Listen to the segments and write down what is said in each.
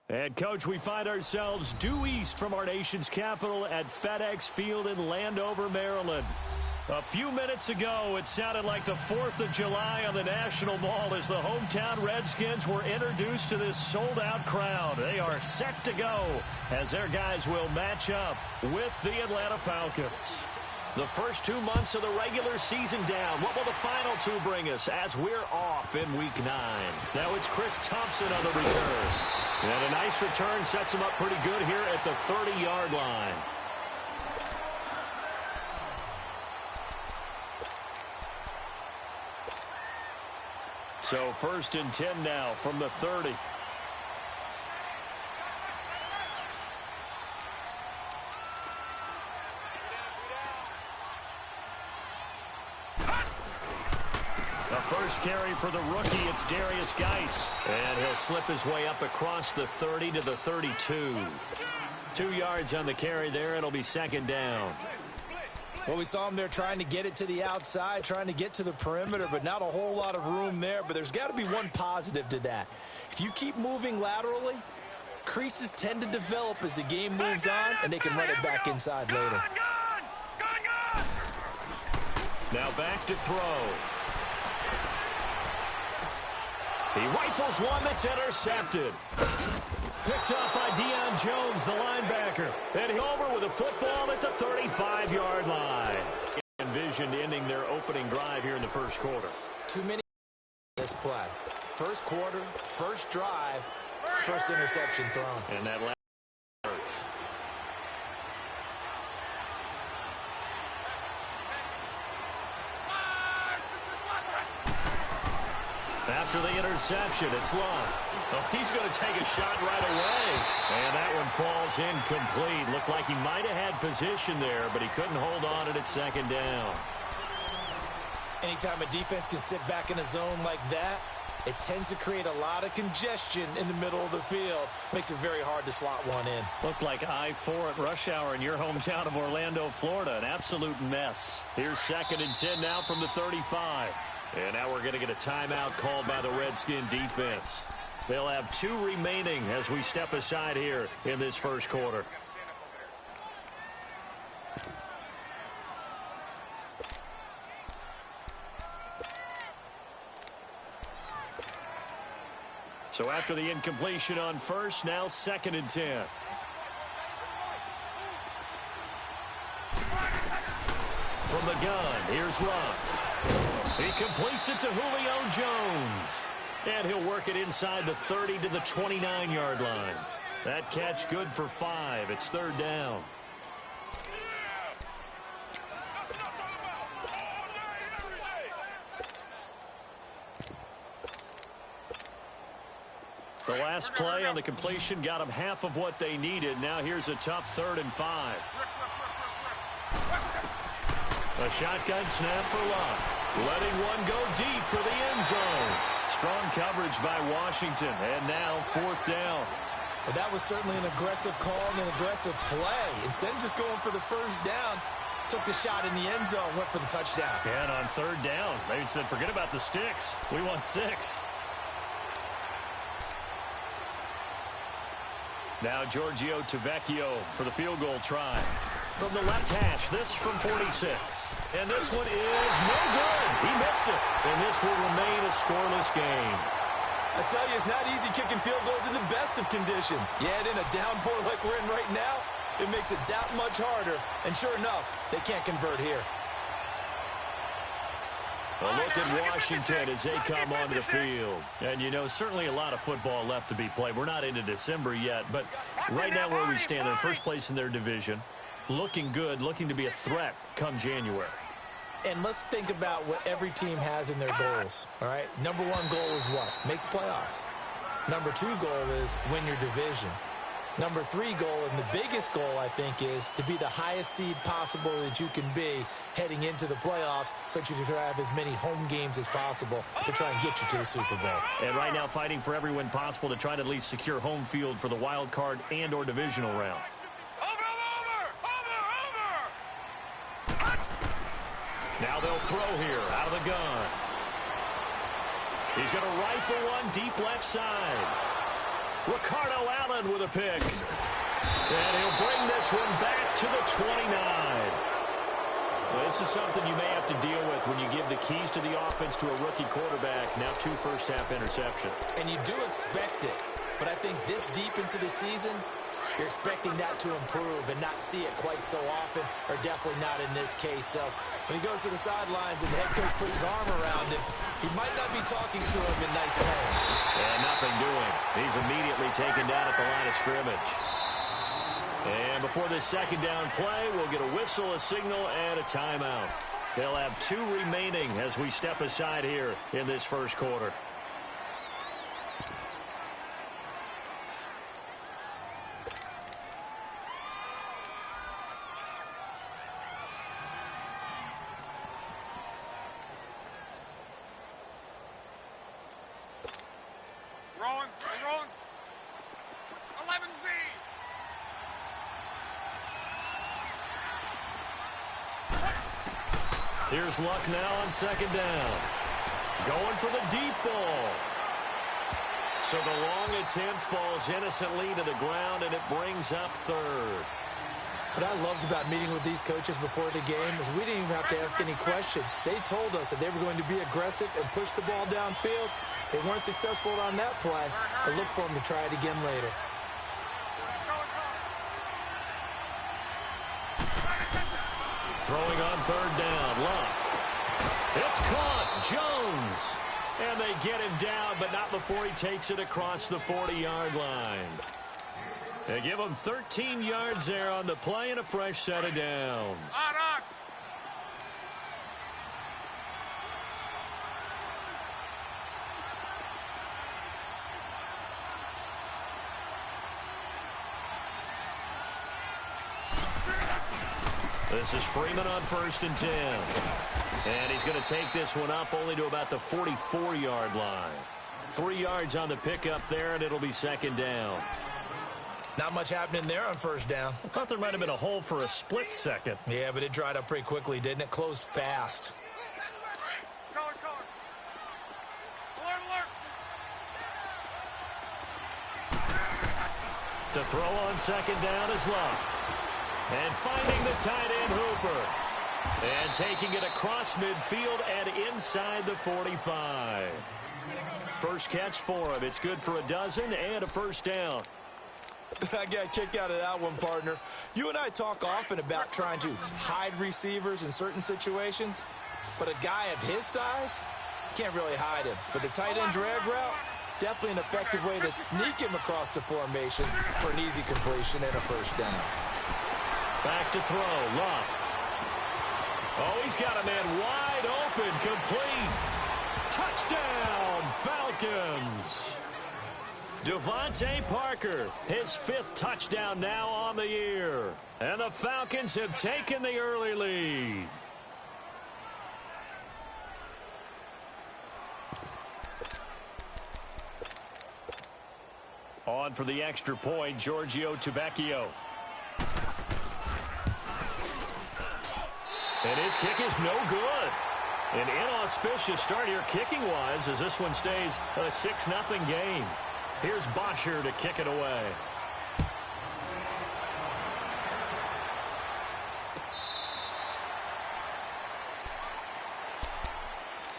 And, Coach, we find ourselves due east from our nation's capital at FedEx Field in Landover, Maryland. A few minutes ago, it sounded like the 4th of July on the National Mall as the hometown Redskins were introduced to this sold-out crowd. They are set to go as their guys will match up with the Atlanta Falcons. The first 2 months of the regular season down. What will the final 2 bring us as we're off in Week 9? Now it's Chris Thompson on the return. And a nice return sets him up pretty good here at the 30-yard line. So 1st and 10 now from the 30. First carry for the rookie, it's Darius Geis. And he'll slip his way up across the 30 to the 32. 2 yards on the carry there. It'll be 2nd down. Well, we saw him there trying to get it to the outside, trying to get to the perimeter, but not a whole lot of room there. But there's got to be one positive to that. If you keep moving laterally, creases tend to develop as the game moves on, and they can run it back inside later. Now back to throw. He rifles one that's intercepted. Picked up by Deion Jones, the linebacker. And he's over with a football at the 35-yard line. Envisioned ending their opening drive here in the first quarter. Too many this play. First quarter, first drive, first interception thrown. And that last hurts. After the interception, it's Love. Oh, he's going to take a shot right away. And that one falls incomplete. Looked like he might have had position there, but he couldn't hold on at 2nd down. Anytime a defense can sit back in a zone like that, it tends to create a lot of congestion in the middle of the field. Makes it very hard to slot one in. Looked like I-4 at rush hour in your hometown of Orlando, Florida. An absolute mess. Here's 2nd and 10 now from the 35. And now we're going to get a timeout called by the Redskin defense. They'll have 2 remaining as we step aside here in this first quarter. So after the incompletion on first, now 2nd and 10. From the gun, here's Love. He completes it to Julio Jones. And he'll work it inside the 30 to the 29-yard line. That catch good for 5. It's 3rd down. The last play on the completion got them half of what they needed. Now here's a tough 3rd and 5. A shotgun snap for Love. Letting one go deep for the end zone. Strong coverage by Washington. And now 4th down. Well, that was certainly an aggressive call and an aggressive play. Instead of just going for the first down, took the shot in the end zone, went for the touchdown. And on 3rd down, they said, forget about the sticks. We want 6. Now Giorgio Tavecchio for the field goal try. From the left hash, this from 46. And this one is no good. He missed it. And this will remain a scoreless game. I tell you, it's not easy kicking field goals in the best of conditions. Yet in a downpour like we're in right now, it makes it that much harder. And sure enough, they can't convert here. A look at Washington as they come onto the field. And, you know, certainly a lot of football left to be played. We're not into December yet, but right now where we stand, they're first place in their division. Looking good, looking to be a threat come January. And let's think about what every team has in their goals, all right? Number 1 goal is what? Make the playoffs. Number 2 goal is win your division. Number 3 goal, and the biggest goal, I think, is to be the highest seed possible that you can be heading into the playoffs so that you can have as many home games as possible to try and get you to the Super Bowl. And right now fighting for every win possible to try to at least secure home field for the wild card and or divisional round. Now they'll throw here out of the gun. He's going to rifle one deep left side. Ricardo Allen with a pick. And he'll bring this one back to the 29. Well, this is something you may have to deal with when you give the keys to the offense to a rookie quarterback. Now 2 first-half interceptions. And you do expect it. But I think this deep into the season, you're expecting that to improve and not see it quite so often, or definitely not in this case. So when he goes to the sidelines and the head coach puts his arm around him, he might not be talking to him in nice tones. And nothing doing. He's immediately taken down at the line of scrimmage. And before this second down play, we'll get a whistle, a signal, and a timeout. They'll have 2 remaining as we step aside here in this first quarter. Wrong. 11Z. Here's Luck now on second down. Going for the deep ball. So the long attempt falls innocently to the ground, and it brings up third. What I loved about meeting with these coaches before the game is we didn't even have to ask any questions. They told us that they were going to be aggressive and push the ball downfield. They weren't successful on that play, but look for them to try it again later. Throwing on third down, Luck. It's caught, Jones. And they get him down, but not before he takes it across the 40-yard line. They give him 13 yards there on the play and a fresh set of downs. This is Freeman on 1st and 10. And he's going to take this one up only to about the 44-yard line. 3 yards on the pickup there, and it'll be second down. Not much happening there on first down. I thought there might have been a hole for a split second. Yeah, but it dried up pretty quickly, didn't it? Closed fast. To throw on second down is Luck. And finding the tight end Hooper. And taking it across midfield and inside the 45. First catch for him. It's good for a dozen and a first down. I got a kick out of that one, partner. You and I talk often about trying to hide receivers in certain situations, but a guy of his size can't really hide him. But the tight end drag route, definitely an effective way to sneak him across the formation for an easy completion and a first down. Back to throw, Luck. Oh, he's got a man wide open, complete. Touchdown, Falcons. Devontae Parker, his 5th touchdown now on the year. And the Falcons have taken the early lead. On for the extra point, Giorgio Tavecchio. And his kick is no good. An inauspicious start here kicking-wise as this one stays a 6-0 game. Here's Bosher to kick it away.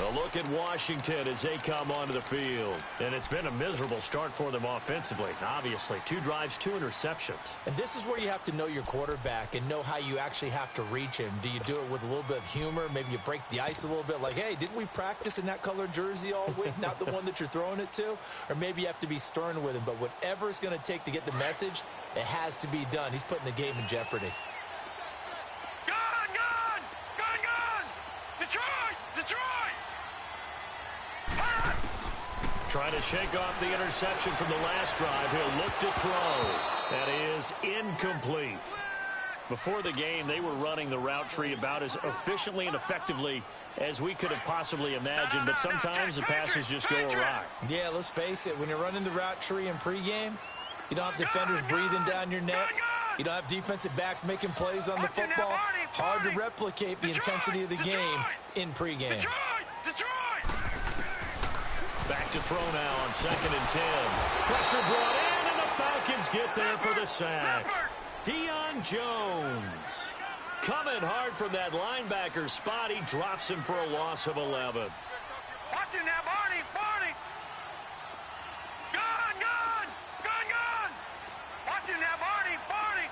A look at Washington as they come onto the field. And it's been a miserable start for them offensively. Obviously, 2 drives, 2 interceptions. And this is where you have to know your quarterback and know how you actually have to reach him. Do you do it with a little bit of humor? Maybe you break the ice a little bit like, hey, didn't we practice in that colored jersey all week? Not the one that you're throwing it to? Or maybe you have to be stern with him. But whatever it's going to take to get the message, it has to be done. He's putting the game in jeopardy. Trying to shake off the interception from the last drive. He'll look to throw. That is incomplete. Before the game, they were running the route tree about as efficiently and effectively as we could have possibly imagined, but sometimes the passes just go awry. Yeah, let's face it. When you're running the route tree in pregame, you don't have defenders breathing down your neck. You don't have defensive backs making plays on the football. Hard to replicate the intensity of the game in pregame. Back to throw now on 2nd and 10. Pressure brought in, Falcons get there for the sack. Deion Jones. Coming hard from that linebacker spot. He drops him for a loss of 11. Watch him now, Barney. Barney. Gone, gone. Gone, gone. Watch him now, Barney. Barney.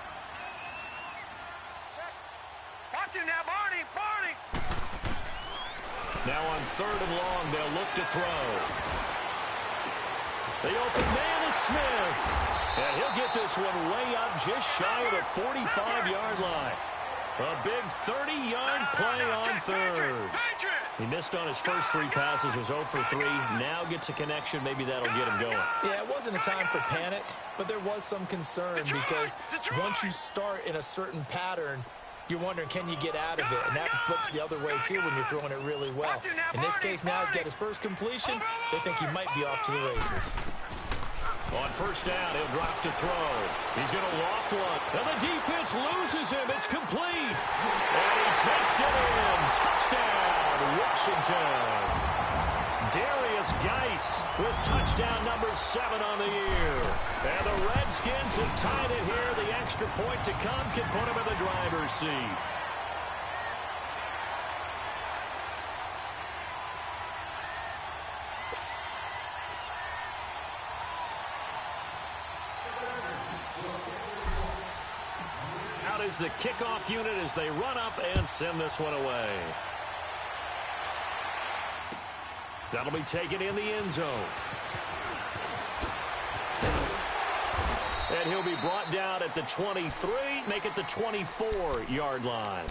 Watch him now, Barney. Barney. Now on 3rd and long, they'll look to throw. The open man is Smith. And he'll get this one way up just shy of the 45-yard line. A big 30-yard play on 3rd. He missed on his first 3 passes, was 0 for 3. Now gets a connection. Maybe that'll get him going. Yeah, it wasn't a time for panic, but there was some concern because once you start in a certain pattern, you're wondering, can you get out of it? And that flips the other way, too, when you're throwing it really well. In this case, now he's got his first completion. They think he might be off to the races. On 1st down, he'll drop to throw. He's going to loft one. And the defense loses him. It's complete. And he takes it in. Touchdown, Washington. Darius Geis with touchdown number 7 on the year. And the Redskins have tied it here. The extra point to come can put him in the driver's seat. Out is the kickoff unit as they run up and send this one away. That'll be taken in the end zone. And he'll be brought down at the 23, make it the 24-yard line.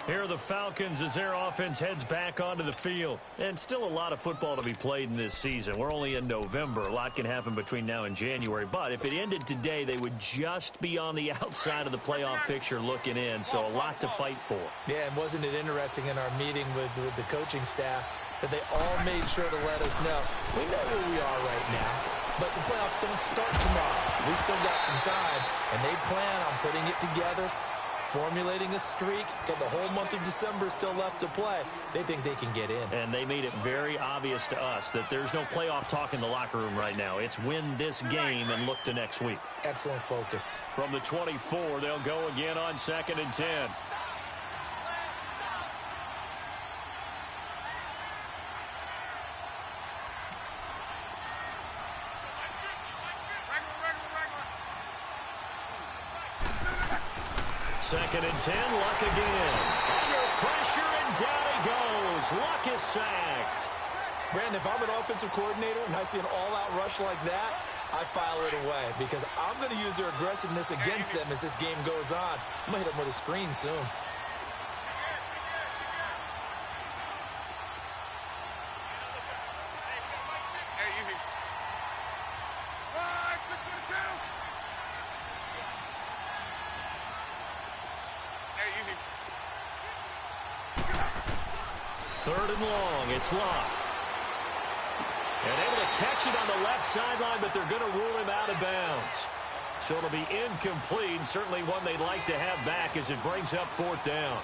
Here are the Falcons as their offense heads back onto the field. And still a lot of football to be played in this season. We're only in November. A lot can happen between now and January. But if it ended today, they would just be on the outside of the playoff picture looking in. So a lot to fight for. Yeah, and wasn't it interesting in our meeting with the coaching staff that they all made sure to let us know, we know where we are right now, but the playoffs don't start tomorrow. We still got some time, and they plan on putting it together, formulating a streak, got the whole month of December still left to play. They think they can get in. And they made it very obvious to us that there's no playoff talk in the locker room right now. It's win this game and look to next week. Excellent focus. From the 24, they'll go again on 2nd and 10. Second and 10, Luck again. Under pressure, and down he goes. Luck is sacked. Brandon, if I'm an offensive coordinator and I see an all-out rush like that, I file it away because I'm going to use their aggressiveness against them as this game goes on. I'm going to hit them with a screen soon. Third and long, it's Luck. And able to catch it on the left sideline, but they're going to rule him out of bounds. So it'll be incomplete, certainly one they'd like to have back as it brings up 4th down.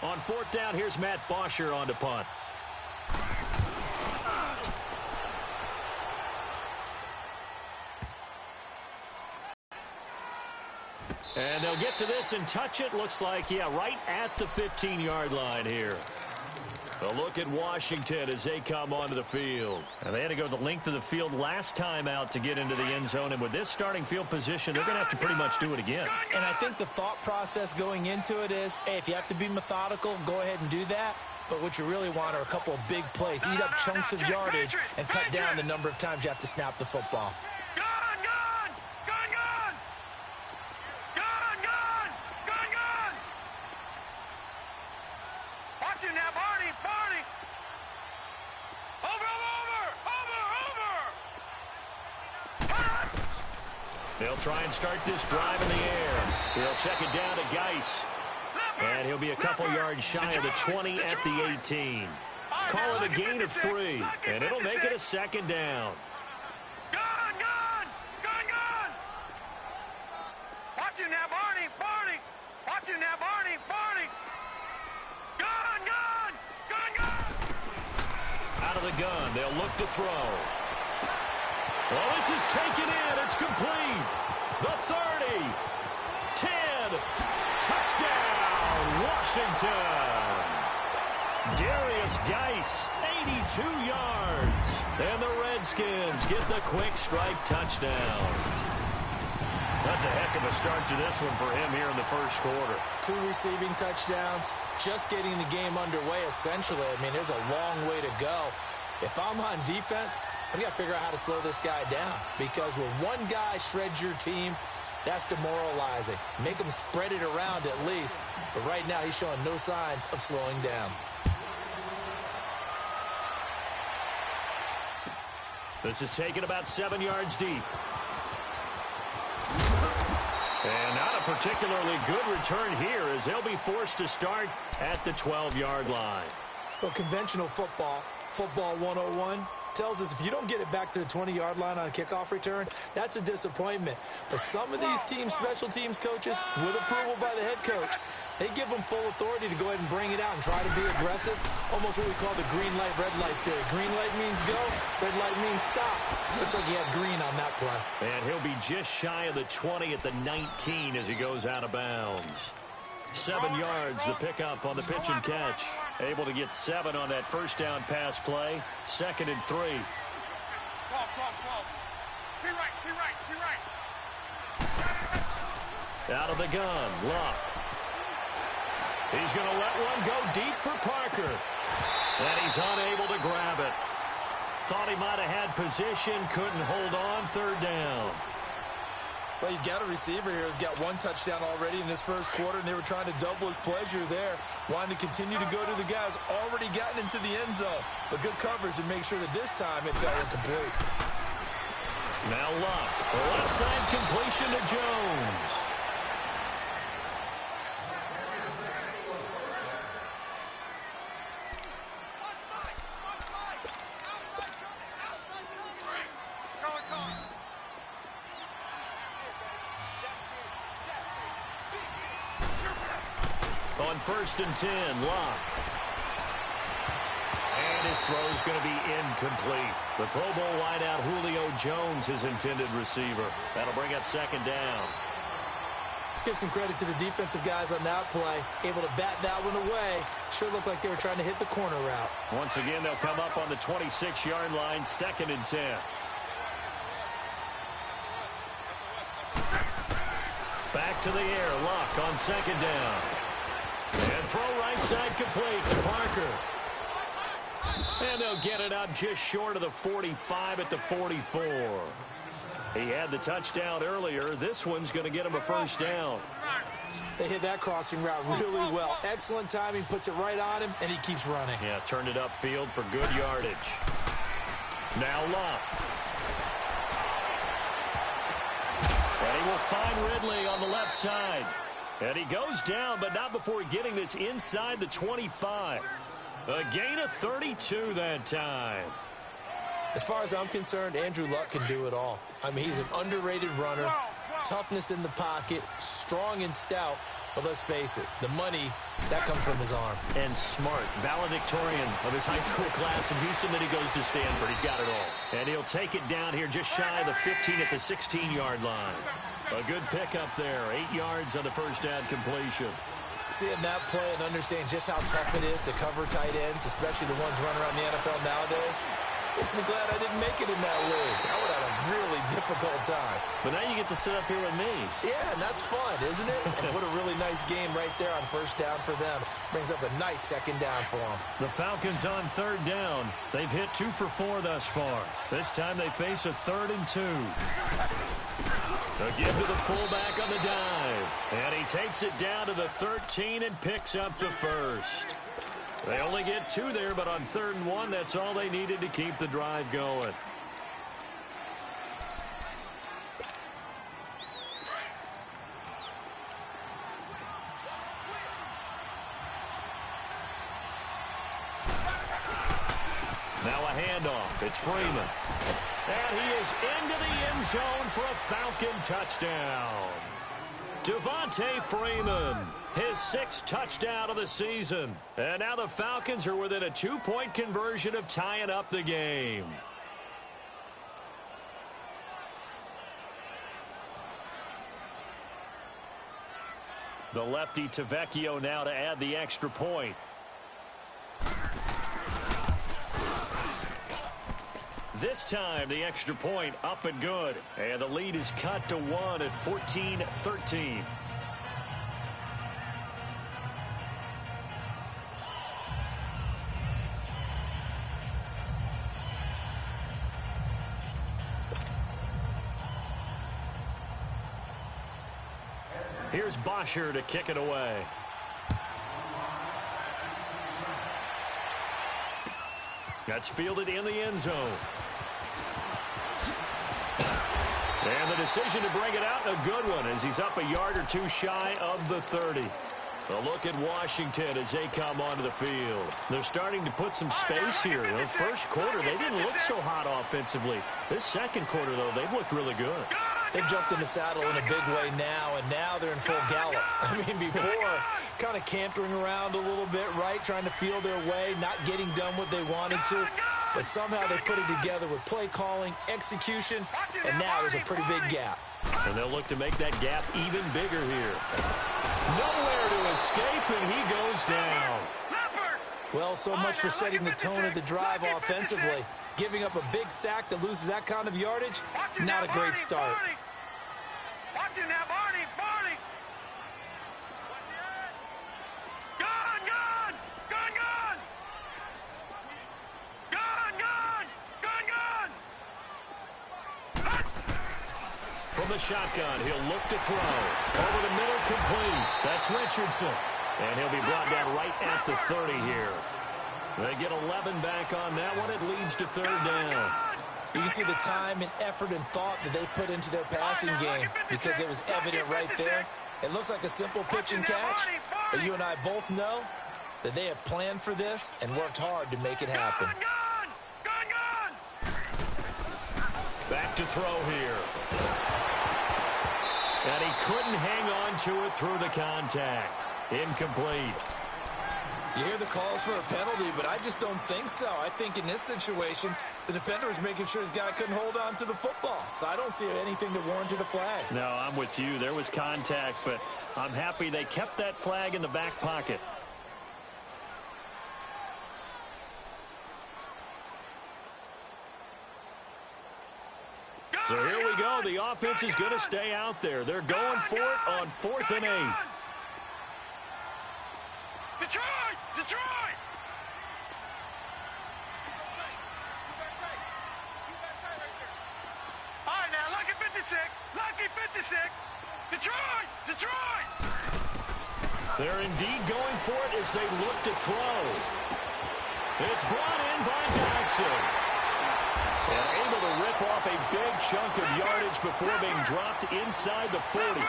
On 4th down, here's Matt Bosher on to punt. And they'll get to this and touch it. Looks like, yeah, right at the 15-yard line here. A look at Washington as they come onto the field. And they had to go the length of the field last time out to get into the end zone. And with this starting field position, they're going to have to pretty much do it again. And I think the thought process going into it is, hey, if you have to be methodical, go ahead and do that. But what you really want are a couple of big plays. Eat up chunks of yardage and cut down the number of times you have to snap the football. They'll try and start this drive in the air. He'll check it down to Geis. And he'll be a couple yards shy of the 20 at the 18. Call it a gain of 3, and it'll make it a 2nd down. Watch him now, Barney. Watch him now, Barney. the gun. They'll look to throw. Well, this is taken in. It's complete. The 30. 10. Touchdown, Washington. Darius Geis, 82 yards. And the Redskins get the quick strike touchdown. That's a heck of a start to this one for him here in the first quarter. 2 receiving touchdowns, just getting the game underway, essentially. I mean, there's a long way to go. If I'm on defense, I've got to figure out how to slow this guy down. Because when one guy shreds your team, that's demoralizing. Make him spread it around at least. But right now, he's showing no signs of slowing down. This is taken about 7 yards deep. And not a particularly good return here as they'll be forced to start at the 12-yard line. Well, conventional football 101, tells us if you don't get it back to the 20-yard line on a kickoff return, that's a disappointment. But some of these teams, special teams coaches, with approval by the head coach, they give them full authority to go ahead and bring it out and try to be aggressive. Almost what we call the green light, red light theory. Green light means go, red light means stop. Looks like he had green on that play. And he'll be just shy of the 20 at the 19 as he goes out of bounds. 7 yards the pickup on the pitch and catch. Able to get 7 on that first down pass play. 2nd and 3. 12. Be right. Out of the gun, Luck. He's going to let one go deep for Parker. And he's unable to grab it. Thought he might have had position, couldn't hold on, 3rd down. Well, you've got a receiver here who's got 1 touchdown already in this first quarter, and they were trying to double his pleasure there, wanting to continue to go to the guys already gotten into the end zone. But good coverage to make sure that this time it fell incomplete. Now Luck, the left side completion to Jones. On 1st and 10, Luck. And his throw is going to be incomplete. The Pro Bowl wideout Julio Jones, his intended receiver. That'll bring up 2nd down. Let's give some credit to the defensive guys on that play. Able to bat that one away. Sure looked like they were trying to hit the corner route. Once again, they'll come up on the 26-yard line, 2nd and 10. Back to the air, Luck on 2nd down. And throw right side complete to Parker. And they'll get it up just short of the 45 at the 44. He had the touchdown earlier. This one's going to get him a 1st down. They hit that crossing route really well. Excellent timing, puts it right on him, and he keeps running. Yeah, turned it upfield for good yardage. Now Luck. And he will find Ridley on the left side. And he goes down, but not before getting this inside the 25. A gain of 32 that time. As far as I'm concerned, Andrew Luck can do it all. I mean, he's an underrated runner, toughness in the pocket, strong and stout. But let's face it, the money, that comes from his arm. And smart, valedictorian of his high school class in Houston, then he goes to Stanford. He's got it all. And he'll take it down here just shy of the 15 at the 16-yard line. A good pickup there, 8 yards on the 1st down completion. Seeing that play and understanding just how tough it is to cover tight ends, especially the ones running around the NFL nowadays, makes me glad I didn't make it in that league. I would have had a really difficult time. But now you get to sit up here with me. Yeah, and that's fun, isn't it? And what a really nice game right there on 1st down for them. Brings up a nice 2nd down for them. The Falcons on 3rd down. They've hit 2 for 4 thus far. This time they face a 3rd and 2. Again to the fullback on the dive. And he takes it down to the 13 and picks up the 1st. They only get 2 there, but on 3rd and 1, that's all they needed to keep the drive going. Now a handoff. It's Freeman. And he is into the end zone for a Falcon touchdown. Devontae Freeman, his 6th touchdown of the season. And now the Falcons are within a 2-point conversion of tying up the game. The lefty Tavecchio now to add the extra point. This time, the extra point up and good. And the lead is cut to 1 at 14-13. Here's Bosher to kick it away. That's fielded in the end zone. And the decision to bring it out, a good one, as he's up a yard or two shy of the 30. A look at Washington as they come onto the field. They're starting to put some space here. The first quarter, they didn't look so hot offensively. This second quarter, though, they've looked really good. They've jumped in the saddle in a big way now, and now they're in full gallop. I mean, before, kind of cantering around a little bit, right, trying to feel their way, not getting done what they wanted to. But somehow they put it together with play calling, execution, and now there's a pretty big gap. And they'll look to make that gap even bigger here. Nowhere to escape, and he goes down. Well, so much for setting the tone of the drive offensively. Giving up a big sack that loses that kind of yardage, not a great start. Watch him now, Barney! Barney! Gun! Gun! Gun! Gun! Gun! Gun! Gun! Gun! From the shotgun, he'll look to throw. Over the middle, complete. That's Richardson. And he'll be brought down right at the 30 here. They get 11 back on that one. It leads to 3rd down. You can see the time and effort and thought that they put into their passing game because it was evident right there. It looks like a simple pitch and catch, but you and I both know that they have planned for this and worked hard to make it happen. Back to throw here. And he couldn't hang on to it through the contact. Incomplete. You hear the calls for a penalty, but I just don't think so. I think in this situation, the defender was making sure his guy couldn't hold on to the football. So I don't see anything that warranted a flag. No, I'm with you. There was contact, but I'm happy they kept that flag in the back pocket. So here we go. The offense is going to stay out there. They're going for it on 4th and 8. Detroit! Detroit! All right, now, lucky 56. Lucky 56. Detroit! Detroit! They're indeed going for it as they look to throw. It's brought in by Jackson. And able to rip off a big chunk of yardage before being dropped inside the 40.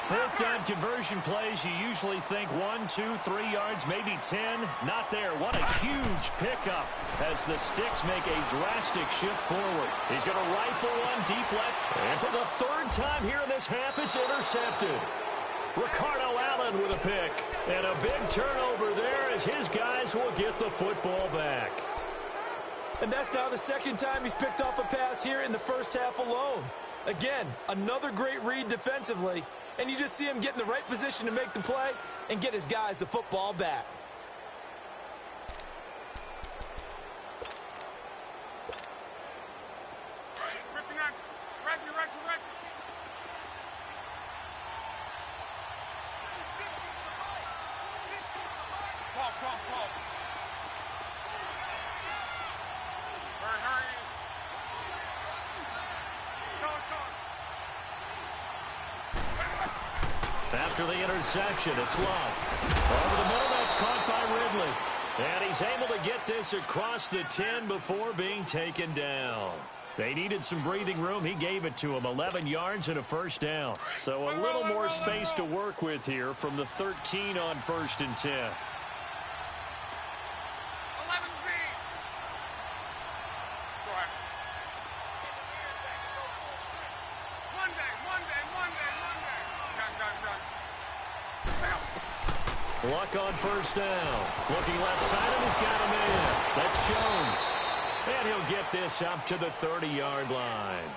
4th down conversion plays, you usually think 1, 2, 3 yards, maybe 10. Not there. What a huge pickup as the Sticks make a drastic shift forward. He's going to rifle one deep left. And for the 3rd time here in this half, it's intercepted. Ricardo Allen with a pick. And a big turnover there as his guys will get the football back. And that's now the 2nd time he's picked off a pass here in the first half alone. Again, another great read defensively. And you just see him get in the right position to make the play and get his guys the football back. After the interception, it's Love. Over the middle, that's caught by Ridley. And he's able to get this across the 10 before being taken down. They needed some breathing room. He gave it to them. 11 yards and a 1st down. So a little more space to work with here from the 13 on 1st and 10. 11 speed. Go ahead. Monday. Gun. Luck on first down. Looking left side, and he's got him in. That's Jones. And he'll get this up to the 30-yard line.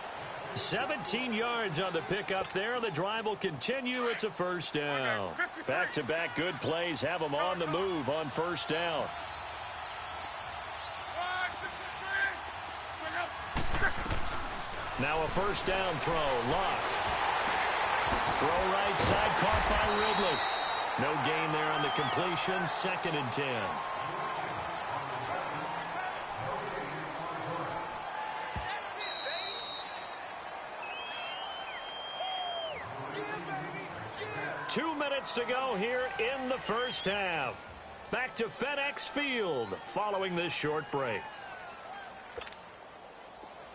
17 yards on the pickup there. The drive will continue. It's a first down. Back-to-back good plays have them on the move on first down. Now a first down throw. Luck. Throw right side, caught by Ridley. No gain there on the completion. 2nd and 10. Two minutes to go here in the first half. Back to FedEx Field following this short break.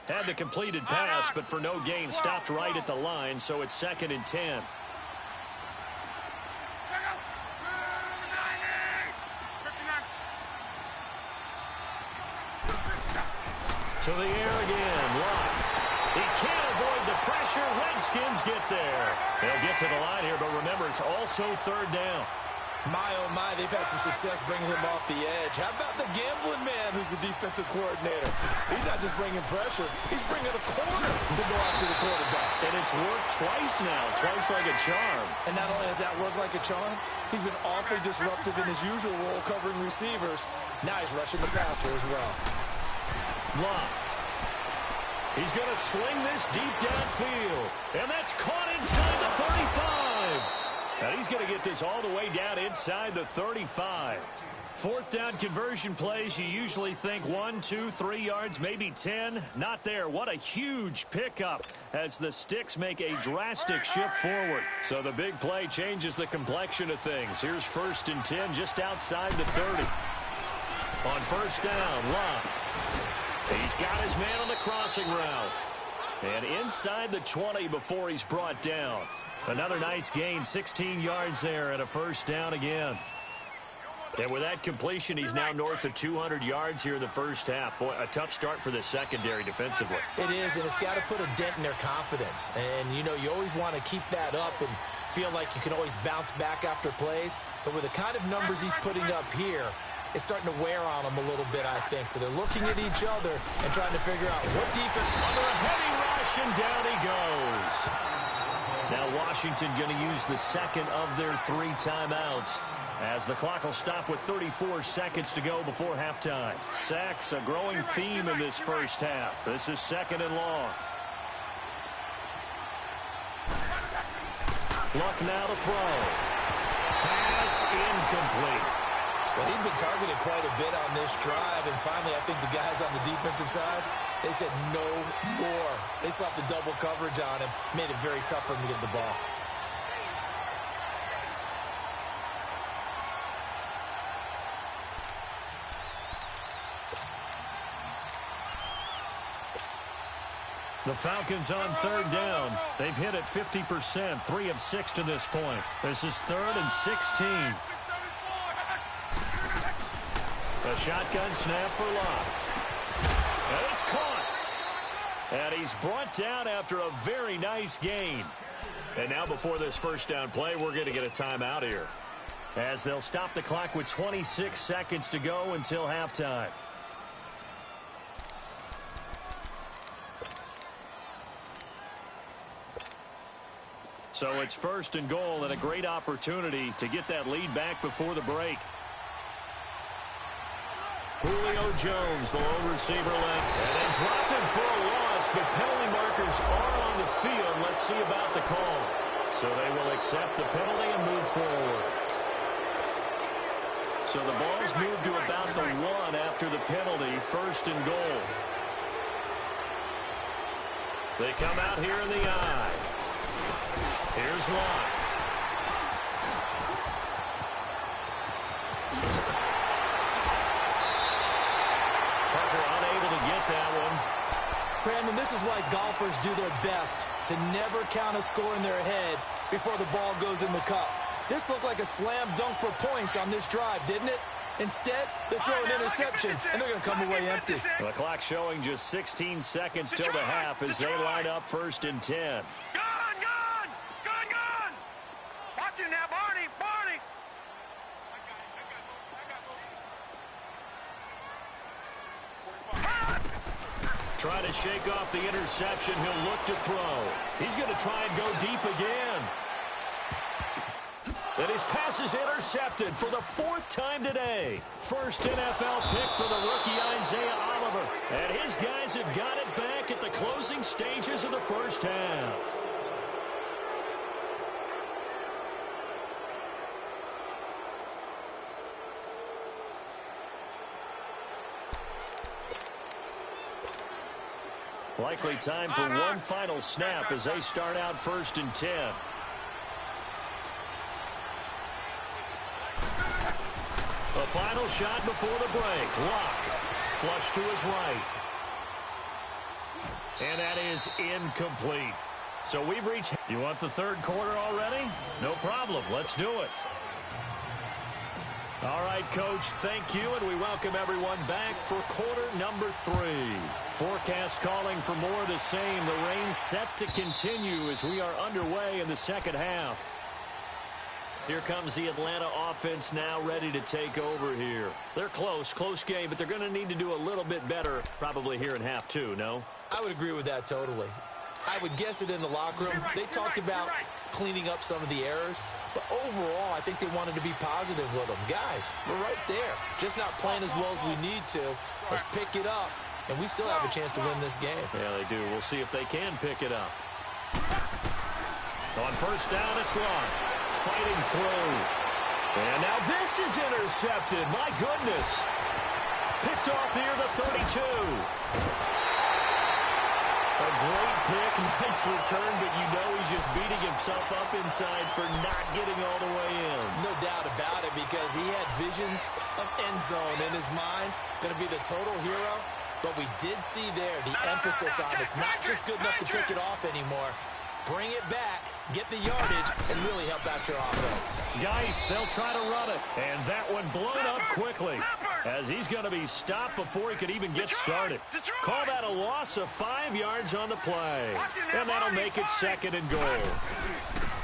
Had the completed pass, but for no gain, stopped right at the line, so it's 2nd and 10. To the air again, Luck. He can't avoid the pressure. Redskins get there. They'll get to the line here, but remember, it's also 3rd down. My, oh my, they've had some success bringing him off the edge. How about the gambling man who's the defensive coordinator? He's not just bringing pressure. He's bringing a corner to go after the quarterback. And it's worked twice now, twice like a charm. And not only has that worked like a charm, he's been awfully disruptive in his usual role covering receivers. Now he's rushing the passer as well. Luck. He's going to sling this deep downfield. And that's caught inside the 35. And he's going to get this all the way down inside the 35. 4th down conversion plays, you usually think 1, 2, 3 yards, maybe 10. Not there. What a huge pickup as the sticks make a drastic shift forward. So the big play changes the complexion of things. Here's 1st and 10 just outside the 30. On first down, Luck. He's got his man on the crossing route. And inside the 20 before he's brought down. Another nice gain, 16 yards there and a first down again. And with that completion, he's now north of 200 yards here in the first half. Boy, a tough start for the secondary defensively. It is, and it's got to put a dent in their confidence. And, you know, you always want to keep that up and feel like you can always bounce back after plays. But with the kind of numbers he's putting up here, it's starting to wear on them a little bit, I think. So they're looking at each other and trying to figure out what defense. Under a heavy rush, and down he goes. Now Washington going to use the 2nd of their 3 timeouts as the clock will stop with 34 seconds to go before halftime. Sacks, a growing theme in this first half. This is 2nd and long. Luck now to throw. Pass incomplete. Well, he'd been targeted quite a bit on this drive, and finally I think the guys on the defensive side, they said no more. They slapped the double coverage on him, made it very tough for him to get the ball. The Falcons on 3rd down. They've hit it 50%, 3 of 6 to this point. This is 3rd and 16. A shotgun snap for Luck. And it's caught. And he's brought down after a very nice gain. And now before this first down play, we're going to get a timeout here, as they'll stop the clock with 26 seconds to go until halftime. So it's 1st and goal, and a great opportunity to get that lead back before the break. Julio Jones, the lone receiver left, and they drop him for a loss, but penalty markers are on the field. Let's see about the call. So they will accept the penalty and move forward. So the ball's moved to about the 1 after the penalty, 1st and goal. They come out here in the eye. Here's Luck. Brandon, this is why golfers do their best to never count a score in their head before the ball goes in the cup. This looked like a slam dunk for points on this drive, didn't it? Instead, they throw an interception, and they're going to come away empty. The clock showing just 16 seconds till the half as they line up 1st and 10. Gone! Watch it now, Barney! Trying to shake off the interception. He'll look to throw. He's going to try and go deep again. And his pass is intercepted for the 4th time today. First NFL pick for the rookie Isaiah Oliver. And his guys have got it back at the closing stages of the first half. Likely time for one final snap as they start out 1st and 10. The final shot before the break. Lock. Flush to his right. And that is incomplete. So we've reached... You want the 3rd quarter already? No problem. Let's do it. All right, Coach, thank you, and we welcome everyone back for quarter number 3. Forecast calling for more of the same. The rain set to continue as we are underway in the second half. Here comes the Atlanta offense now ready to take over here. They're close game, but they're going to need to do a little bit better probably here in half 2, no? I would agree with that totally. I would guess it in the locker room. They talked about cleaning up some of the errors, but overall, I think they wanted to be positive with them. Guys, we're right there. Just not playing as well as we need to. Let's pick it up, and we still have a chance to win this game. Yeah, they do. We'll see if they can pick it up. On 1st down, it's Long. Fighting through. And now this is intercepted. My goodness. Picked off near the 32. A great pick, nice return, but you know he's just beating himself up inside for not getting all the way in. No doubt about it, because he had visions of end zone in his mind. Going to be the total hero, but we did see there the emphasis on it's not just good enough to pick it off anymore. Bring it back, get the yardage, and really help out your offense. Guys, they'll try to run it. And that one blown up quickly as he's going to be stopped before he could even get started. Call that a loss of 5 yards on the play. And that'll make it 2nd and goal.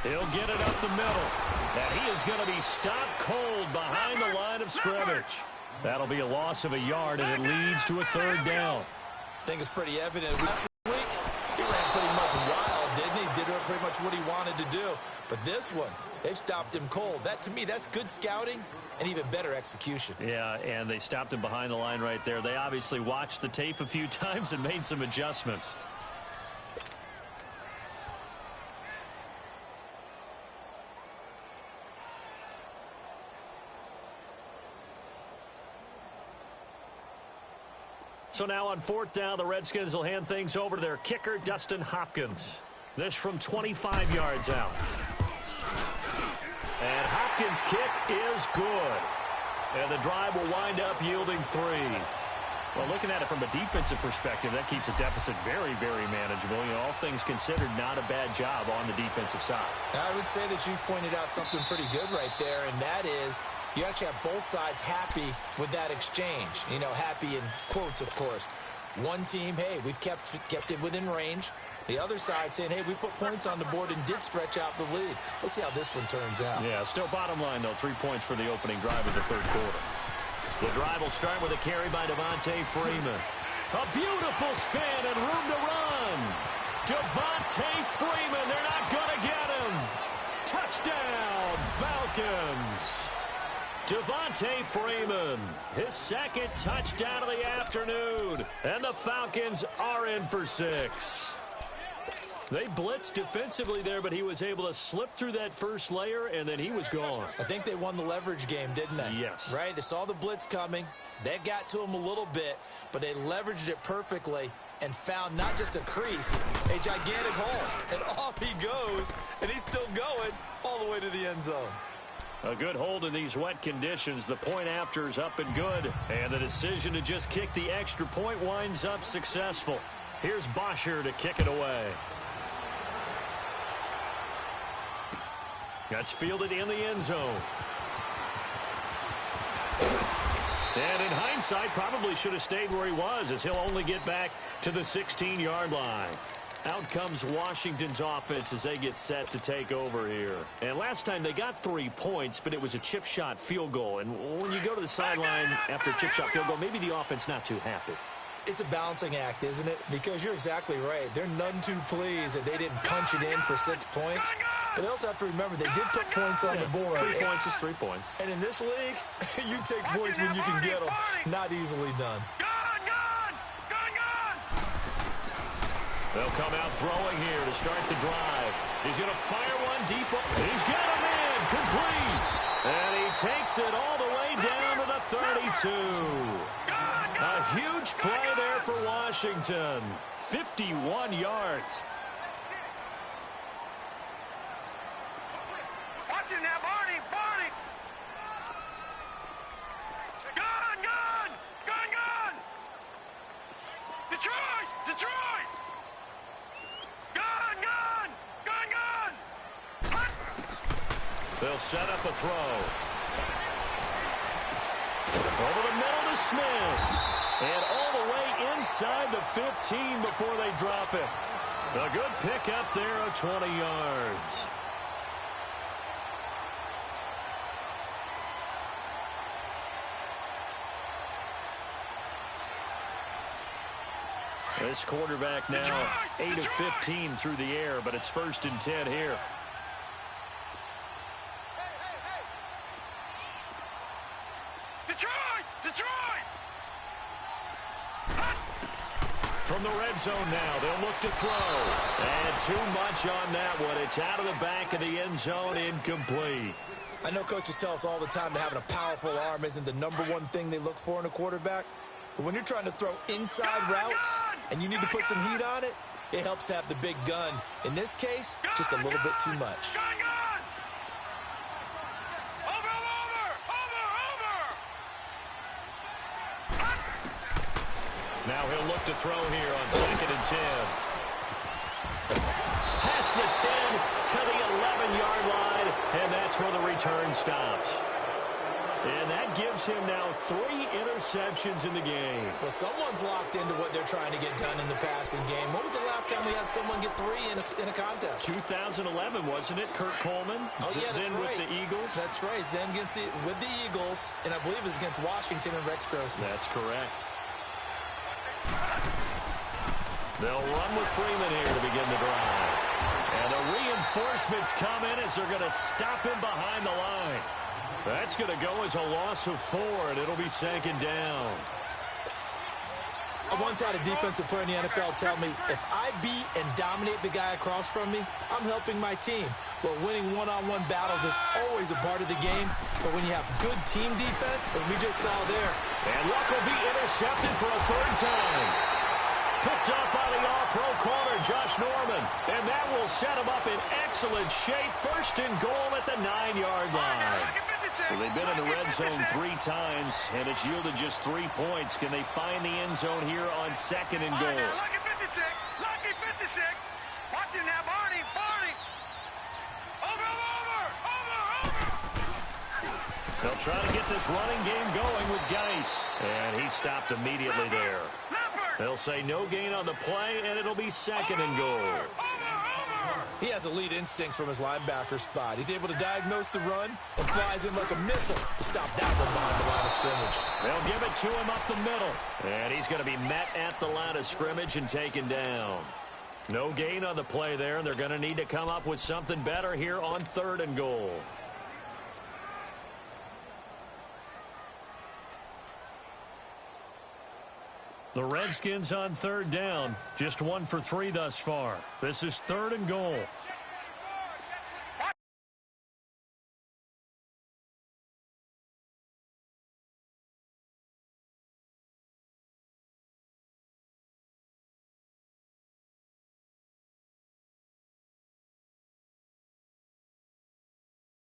He'll get it up the middle. And he is going to be stopped cold behind the line of scrimmage. That'll be a loss of a yard, and it leads to a 3rd down. I think it's pretty evident. Last week, he ran pretty much wild, didn't he? Did pretty much what he wanted to do. But this one, they've stopped him cold. That, to me, that's good scouting and even better execution. Yeah, and they stopped him behind the line right there. They obviously watched the tape a few times and made some adjustments. So now on 4th down, the Redskins will hand things over to their kicker, Dustin Hopkins. This from 25 yards out. And Hopkins' kick is good. And the drive will wind up yielding 3. Well, looking at it from a defensive perspective, that keeps a deficit very, very manageable. You know, all things considered, not a bad job on the defensive side. I would say that you've pointed out something pretty good right there, and that is you actually have both sides happy with that exchange. You know, happy in quotes, of course. One team, hey, we've kept it within range. The other side saying, hey, we put points on the board and did stretch out the lead. Let's see how this one turns out. Yeah, still bottom line, though, 3 points for the opening drive of the 3rd quarter. The drive will start with a carry by Devontae Freeman. A beautiful spin and room to run. Devontae Freeman, they're not going to get him. Touchdown, Falcons. Devontae Freeman, his 2nd touchdown of the afternoon. And the Falcons are in for 6. They blitzed defensively there, but he was able to slip through that first layer, and then he was gone. I think they won the leverage game, didn't they? Yes. Right? They saw the blitz coming. They got to him a little bit, but they leveraged it perfectly and found not just a crease, a gigantic hole. And off he goes, and he's still going all the way to the end zone. A good hold in these wet conditions. The point after is up and good. And the decision to just kick the extra point winds up successful. Here's Bosher to kick it away. That's fielded in the end zone. And in hindsight, probably should have stayed where he was, as he'll only get back to the 16-yard line. Out comes Washington's offense as they get set to take over here. And last time they got 3 points, but it was a chip shot field goal. And when you go to the sideline after a chip shot field goal, maybe the offense not too happy. It's a balancing act, isn't it? Because you're exactly right. They're none too pleased that they didn't punch it in for 6 points. But they also have to remember they did put points on the board. 3 points is 3 points. And in this league, you take points when you can get them. Not easily done. They'll come out throwing here to start the drive. He's going to fire one deep. He's got him in. Complete. And he takes it all the way down to the 32. A huge play there for Washington. 51 yards. Watch him now, Barney. Barney. Gun, gun. Gun, gun. Detroit. Detroit. Gun, gun. Gun, gun. They'll set up a throw. Over the middle to Smith. And all the way inside the 15 before they drop it. A good pick up there of 20 yards. This quarterback now 8 of 15 through the air, but it's 1st and 10 here. Detroit. Detroit. From the red zone now, they'll look to throw. And too much on that one. It's out of the back of the end zone, incomplete. I know coaches tell us all the time that having a powerful arm isn't the #1 thing they look for in a quarterback. But when you're trying to throw inside routes and you need to put some heat on it, it helps to have the big gun. In this case, just a little bit too much. Gun, gun. Over. Now he'll look to throw here on 2nd and 10. Past the 10 to the 11-yard line, and that's where the return stops. And that gives him now 3 interceptions in the game. Well, someone's locked into what they're trying to get done in the passing game. When was the last time we had someone get 3 in a contest? 2011, wasn't it? Kurt Coleman? Oh, yeah, that's then right. with the Eagles? That's right. Then with the Eagles, and I believe it was against Washington and Rex Grossman. That's correct. They'll run with Freeman here to begin the drive. And the reinforcements come in as they're going to stop him behind the line. That's going to go as a loss of 4, and it'll be 2nd down. I once had a defensive player in the NFL tell me, if I beat and dominate the guy across from me, I'm helping my team. Well, winning one-on-one battles is always a part of the game, but when you have good team defense, as we just saw there. And Luck will be intercepted for a 3rd time. Picked up by the all-pro corner, Josh Norman. And that will set him up in excellent shape. 1st and goal at the 9-yard line. So they've been in the red zone 3 times, and it's yielded just 3 points. Can they find the end zone here on 2nd and goal? Lucky 56. Lucky 56. Watch him now, Barney. Barney. Over. They'll try to get this running game going with Geis. And he stopped immediately there. They'll say no gain on the play, and it'll be 2nd and goal. He has elite instincts from his linebacker spot. He's able to diagnose the run and flies in like a missile to stop that one behind the line of scrimmage. They'll give it to him up the middle. And he's going to be met at the line of scrimmage and taken down. No gain on the play there, and they're going to need to come up with something better here on 3rd and goal. The Redskins on 3rd down. Just 1 for 3 thus far. This is 3rd and goal.